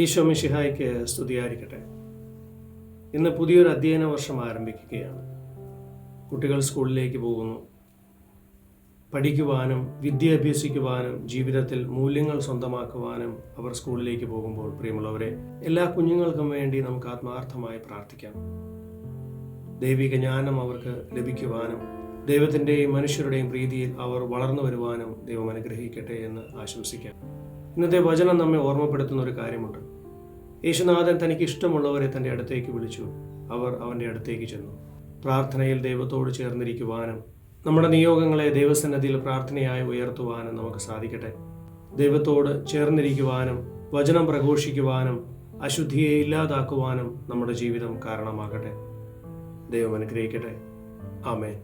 ഈശോ മിശിഹായ്ക്ക് സ്തുതിയായിരിക്കട്ടെ. ഇന്ന് പുതിയൊരു അധ്യയന വർഷം ആരംഭിക്കുകയാണ്. കുട്ടികൾ സ്കൂളിലേക്ക് പോകുന്നു. പഠിക്കുവാനും വിദ്യ അഭ്യസിക്കുവാനും ജീവിതത്തിൽ മൂല്യങ്ങൾ സ്വന്തമാക്കുവാനും അവർ സ്കൂളിലേക്ക് പോകുമ്പോൾ, പ്രിയമുള്ളവരെ, എല്ലാ കുഞ്ഞുങ്ങൾക്കും വേണ്ടി നമുക്ക് ആത്മാർത്ഥമായി പ്രാർത്ഥിക്കാം. ദൈവിക ജ്ഞാനം അവർക്ക് ലഭിക്കുവാനും ദൈവത്തിൻ്റെയും മനുഷ്യരുടെയും പ്രീതിയിൽ അവർ വളർന്നു വരുവാനും ദൈവം അനുഗ്രഹിക്കട്ടെ എന്ന് ആശംസിക്കാം. ഇന്നത്തെ വചനം നമ്മെ ഓർമ്മപ്പെടുത്തുന്ന ഒരു കാര്യമുണ്ട്. യേശുനാഥൻ തനിക്ക് ഇഷ്ടമുള്ളവരെ തൻ്റെ അടുത്തേക്ക് വിളിച്ചു. അവർ അവൻ്റെ അടുത്തേക്ക് ചെന്നു. പ്രാർത്ഥനയിൽ ദൈവത്തോട് ചേർന്നിരിക്കുവാനും നമ്മുടെ നിയോഗങ്ങളെ ദൈവസന്നിധിയിൽ പ്രാർത്ഥനയായി ഉയർത്തുവാനും നമുക്ക് സാധിക്കട്ടെ. ദൈവത്തോട് ചേർന്നിരിക്കുവാനും വചനം പ്രഘോഷിക്കുവാനും അശുദ്ധിയെ ഇല്ലാതാക്കുവാനും നമ്മുടെ ജീവിതം കാരണമാകട്ടെ. ദൈവം അനുഗ്രഹിക്കട്ടെ. ആമേൻ.